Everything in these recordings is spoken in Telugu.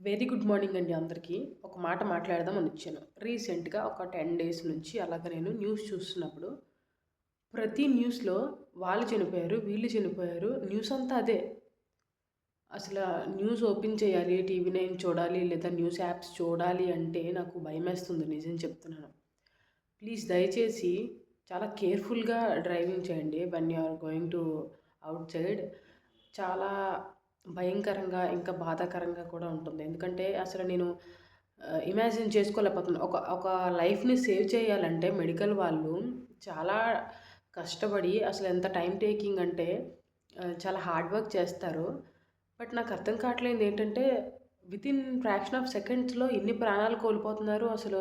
వెరీ గుడ్ మార్నింగ్ అండి అందరికీ. ఒక మాట మాట్లాడదామని వచ్చాను. రీసెంట్‌గా ఒక 10 డేస్ నుంచి అలాగ నేను న్యూస్ చూస్తున్నప్పుడు, ప్రతి న్యూస్‌లో వాళ్ళు చనిపోయారు, వీళ్ళు చనిపోయారు. న్యూస్ అంతా అదే. అసల న్యూస్ ఓపెన్ చేయాలి, టీవీ నైన్ చూడాలి లేదా న్యూస్ యాప్స్ చూడాలి అంటే నాకు భయమేస్తుంది నిజం చెప్తున్నాను. ప్లీజ్ దయచేసి చాలా కేర్‌ఫుల్‌గా డ్రైవింగ్ చేయండి when you are going to outside. చాలా భయంకరంగా, ఇంకా బాధాకరంగా కూడా ఉంటుంది. ఎందుకంటే అసలు నేను ఇమాజిన్ చేసుకోలేకపోతున్నాను. ఒక ఒక లైఫ్‌ని సేవ్ చేయాలంటే మెడికల్ వాళ్ళు చాలా కష్టపడి అసలు ఎంత టైమ్ టేకింగ్ అంటే చాలా హార్డ్ వర్క్ చేస్తారు. బట్ నాకు అర్థం కావట్లేదు ఏంటంటే వితిన్ ఫ్రాక్షన్ ఆఫ్ సెకండ్స్‌లో ఎన్ని ప్రాణాలు కోల్పోతున్నారు అసలు.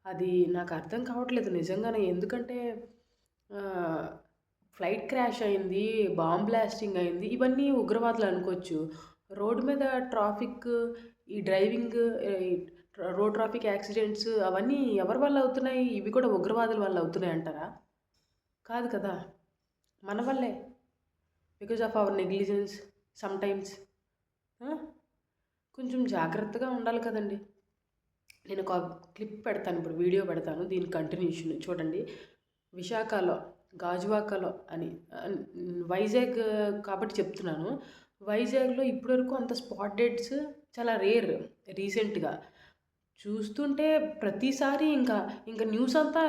అది నాకు అర్థం కావట్లేదు నిజంగానే. ఎందుకంటే ఆహ్, ఫ్లైట్ క్రాష్ అయింది, బాంబ్ బ్లాస్టింగ్ అయింది. ఇవన్నీ ఉగ్రవాదులు అనుకోవచ్చు. రోడ్డు మీద ట్రాఫిక్, ఈ డ్రైవింగ్, ఈ రోడ్ ట్రాఫిక్ యాక్సిడెంట్స్ అవన్నీ ఎవరి వల్ల అవుతున్నాయి? ఇవి కూడా ఉగ్రవాదుల వల్ల అవుతున్నాయి అంటారా? కాదు కదా! మన వల్లే. Because of our negligence sometimes. ఆ! కొంచెం జాగ్రత్తగా ఉండాలి కదండీ! నేనొక క్లిప్ పెడతాను, ఇప్పుడు వీడియో పెడతాను. దీని కంటిన్యూషన్ చూడండి. విశాఖలో, గాజువాకలో అని వైజాగ్ కాబట్టి చెప్తున్నాను. వైజాగ్‌లో ఇప్పటివరకు అంత స్పాట్ డెడ్స్ చాలా రేర్ రీసెంట్‌గా. చూస్తుంటే ప్రతిసారి ఇంకా న్యూస్ అంతా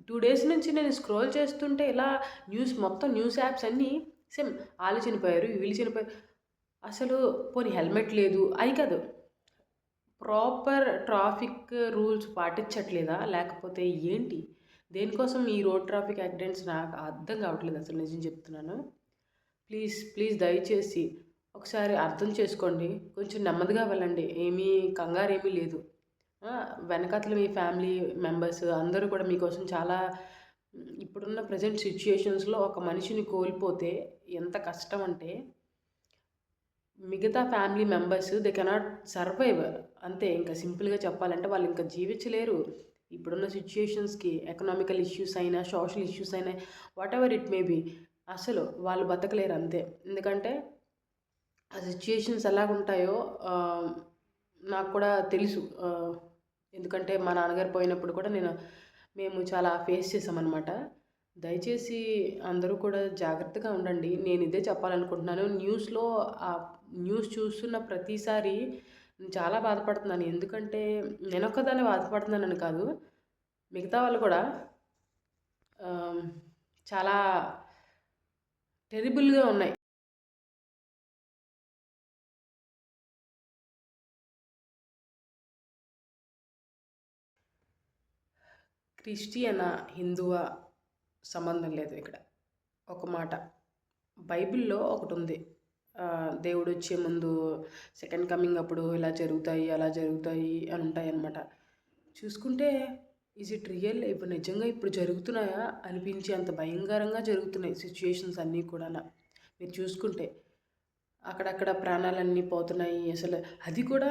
2 డేస్ నుంచి నేను స్క్రోల్ చేస్తుంటే ఇలా న్యూస్ మొత్తం న్యూస్ యాప్స్ అన్నీ సేమ్ ఆళ్ళు చనిపోయారు, వీళ్ళు చనిపోయారు. అసలు పోనీ హెల్మెట్ లేదు అని కాదు. ప్రాపర్ ట్రాఫిక్ రూల్స్ పాటించట్లేదా? లేకపోతే ఏంటి? దేనికోసం ఈ రోడ్ ట్రాఫిక్ యాక్సిడెంట్స్ నాకు అర్థం కావట్లేదు అసలు నిజం చెప్తున్నాను. ప్లీజ్, ప్లీజ్ దయచేసి ఒకసారి అర్థం చేసుకోండి. కొంచెం నెమ్మదిగా వెళ్ళండి. ఏమీ కంగారేమీ లేదు. ఆ! వెనకాతల మీ ఫ్యామిలీ మెంబర్స్ అందరూ కూడా మీకోసం చాలా ఇప్పుడున్న ప్రెజెంట్ సిట్యుయేషన్స్‌లో ఒక మనిషిని కోల్పోతే ఎంత కష్టం అంటే మిగతా family members they cannot survive. అంతే ఇంకా సింపుల్‌గా చెప్పాలంటే వాళ్ళు ఇంకా జీవించలేరు. ఇప్పుడున్న సిట్యుయేషన్స్‌కి ఎకనామికల్ ఇష్యూస్ అయినా, సోషల్ ఇష్యూస్ అయినా వాటెవర్ ఇట్ మే బీ అసలు వాళ్ళు బతకలేరు అంతే. ఎందుకంటే ఆ సిట్యుయేషన్స్ ఎలాగుంటాయో నాకు కూడా తెలుసు. ఎందుకంటే మా నాన్నగారు పోయినప్పుడు కూడా మేము చాలా ఫేస్ చేసామనమాట. దయచేసి అందరూ కూడా జాగ్రత్తగా ఉండండి. నేను ఇదే చెప్పాలనుకుంటున్నాను. న్యూస్ చూస్తున్న ప్రతిసారి నేను చాలా బాధపడుతున్నాను. ఎందుకంటే నేనొక్కదాన్నే బాధపడుతున్నానని కాదు. మిగతా వాళ్ళు కూడా ఆహ్, చాలా టెర్రిబుల్‌గా ఉన్నాయి. క్రిస్టియనా, హిందువా సంబంధం లేదు ఇక్కడ. ఒక మాట. బైబిల్‌లో ఒకటుంది. దేవుడొచ్చే ముందు సెకండ్ కమింగ్ అప్పుడు ఇలా జరుగుతాయి, అలా జరుగుతాయి అని ఉంటాయన్నమాట. చూసుకుంటే ఈజ్ ఇట్ రియల్? ఇప్పుడు నిజంగా ఇప్పుడు జరుగుతున్నాయా అనిపించేంత భయంకరంగా జరుగుతున్నాయి సిట్యుయేషన్స్ అన్నీ కూడాన. మీరు చూసుకుంటే అక్కడక్కడ ప్రాణాలన్నీ పోతున్నాయి. అసలు అది కూడా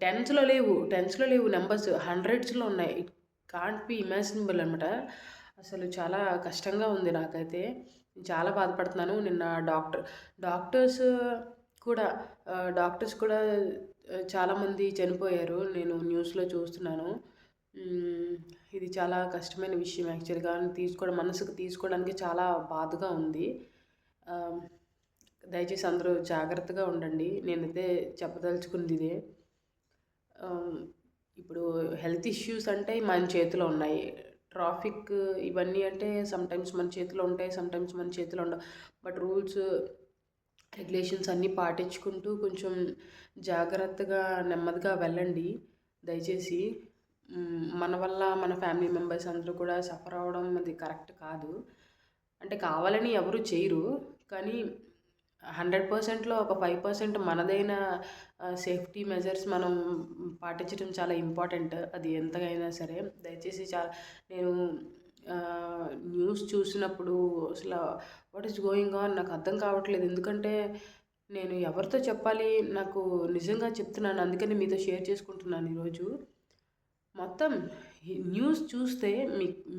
10స్‌లో లేవు నంబర్స్, హండ్రెడ్స్‌లో ఉన్నాయి. ఇట్ కాంట్ బి ఇమాజినబుల్ అనమాట. అసలు చాలా కష్టంగా ఉంది నాకైతే. చాలా బాధపడుతున్నాను. నిన్న డాక్టర్స్ కూడా డాక్టర్స్ కూడా చాలామంది చనిపోయారు. నేను న్యూస్‌లో చూస్తున్నాను. హ్మ్. ఇది చాలా కష్టమైన విషయం యాక్చువల్‌గా మనసుకు తీసుకోవడానికి చాలా బాధగా ఉంది. ఆహ్, దయచేసి అందరూ జాగ్రత్తగా ఉండండి. నేనైతే చెప్పదలుచుకుంది ఇదే. ఆహ్, ఇప్పుడు హెల్త్ ఇష్యూస్ అంటే మన చేతిలో ఉన్నాయి. ట్రాఫిక్ ఇవన్నీ అంటే సమ్‌టైమ్స్ మన చేతిలో ఉంటాయి. సమ్‌టైమ్స్ మన చేతిలో ఉండవు. బట్ రూల్స్, రెగ్యులేషన్స్ అన్నీ పాటించుకుంటూ కొంచెం జాగ్రత్తగా, నెమ్మదిగా వెళ్ళండి దయచేసి. మన వల్ల మన ఫ్యామిలీ మెంబర్స్ అందరూ కూడా సఫర్ అవ్వడం అది కరెక్ట్ కాదు. అంటే కావాలని ఎవరు చేయరు. కానీ 100%లో ఒక 5% మనదైన సేఫ్టీ మెజర్స్ మనం పాటించడం చాలా ఇంపార్టెంట్. అది ఎంతగైనా సరే. దయచేసి నేను న్యూస్ చూసినప్పుడు అసల వాట్ ఈస్ గోయింగ్ ఆన్ నాకు అర్థం కావట్లేదు. ఎందుకంటే నేను ఎవరితో చెప్పాలి? నాకు నిజంగా చెప్తున్నాను. అందుకని మీతో షేర్ చేసుకుంటున్నాను ఈరోజు. మొత్తం ఈ న్యూస్ చూస్తే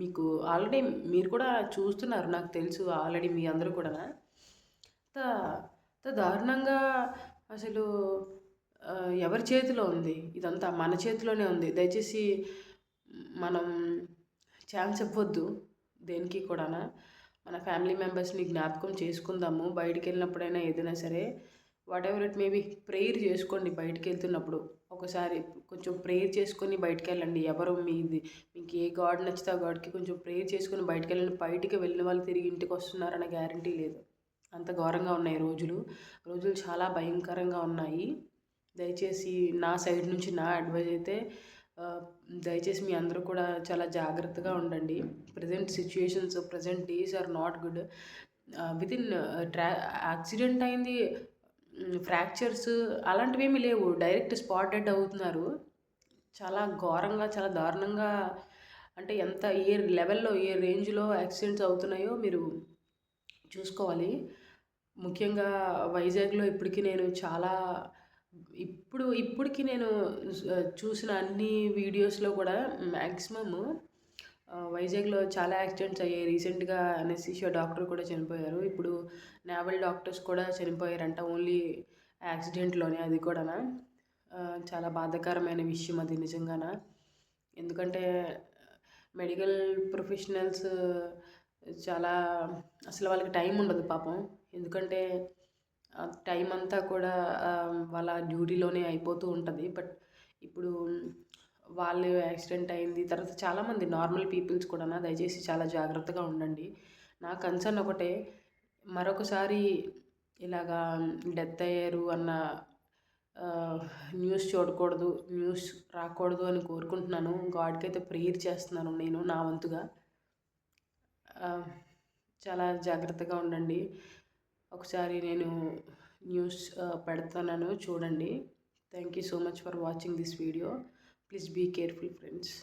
మీకు ఆల్రెడీ మీరు కూడా చూస్తున్నారు నాకు తెలుసు ఆల్రెడీ మీ అందరూ కూడానా. ఇంత ఇంత దారుణంగా అసలు ఎవరి చేతిలో ఉంది? ఇదంతా మన చేతిలోనే ఉంది. దయచేసి మనం ఛాన్స్ ఇవ్వొద్దు దేనికి కూడానా. మన ఫ్యామిలీ మెంబర్స్‌ని జ్ఞాపకం చేసుకుందాము. బయటికెళ్ళినప్పుడైనా ఏదైనా సరే whatever it may be prayer చేసుకోండి బయటికెళ్తున్నప్పుడు. ఒకసారి కొంచెం ప్రేయర్ చేసుకొని బయటికెళ్ళండి. ఎవరు మీకు ఏ గాడ్ నచ్చితే ఆ గాడ్‌కి కొంచెం ప్రేయర్ చేసుకొని బయటికెళ్ళండి. బయటికి వెళ్ళిన వాళ్ళు తిరిగి ఇంటికొస్తున్నారన్న గ్యారంటీ లేదు. అంత ఘోరంగా ఉన్నాయి రోజులు. రోజులు చాలా భయంకరంగా ఉన్నాయి. దయచేసి నా సైడ్ నుంచి నా అడ్వైజ్ అయితే దయచేసి మీ అందరూ కూడా చాలా జాగ్రత్తగా ఉండండి. Present situations, present days are not good. Within accident అయింది, ఫ్రాక్చర్స్ అలాంటివేమీ లేవు. డైరెక్ట్ స్పాట్ డెడ్ అవుతున్నారు. చాలా ఘోరంగా, చాలా దారుణంగా, అంటే ఎంత ఏ లెవెల్‌లో, ఏ రేంజ్‌లో యాక్సిడెంట్స్ అవుతున్నాయో మీరు చూసుకోవాలి. ముఖ్యంగా వైజాగ్‌లో ఇప్పటికి నేను చాలా ఇప్పటికి నేను చూసిన అన్ని వీడియోస్‌లో కూడా మ్యాక్సిమము వైజాగ్‌లో చాలా యాక్సిడెంట్స్ అయ్యాయి. రీసెంట్‌గా అనస్థీషియా డాక్టర్ కూడా చనిపోయారు. ఇప్పుడు నేవల్ డాక్టర్స్ కూడా చనిపోయారంట ఓన్లీ యాక్సిడెంట్‌లోనే. అది కూడానా చాలా బాధాకరమైన విషయం అది నిజంగాన. ఎందుకంటే మెడికల్ ప్రొఫెషనల్స్ చాలా అసలు వాళ్ళకి టైం ఉండదు పాపం. ఎందుకంటే టైం అంతా కూడా వాళ్ళ డ్యూటీలోనే అయిపోతూ ఉంటుంది. బట్ ఇప్పుడు వాళ్ళు యాక్సిడెంట్ అయింది. తర్వాత చాలామంది నార్మల్ పీపుల్స్ కూడానా దయచేసి చాలా జాగ్రత్తగా ఉండండి. నా కన్సర్న్ ఒకటే, మరొకసారి ఇలాగా డెత్ అయ్యారు అన్న న్యూస్ చూడకూడదు, న్యూస్ రాకూడదు అని కోరుకుంటున్నాను. గాడ్‌కి అయితే ప్రేయర్ చేస్తున్నాను నేను నా వంతుగా. చాలా జాగ్రత్తగా ఉండండి. ఒకసారి నేను న్యూస్ పెడతాను చూడండి. Thank you so much for watching this video. Please be careful friends.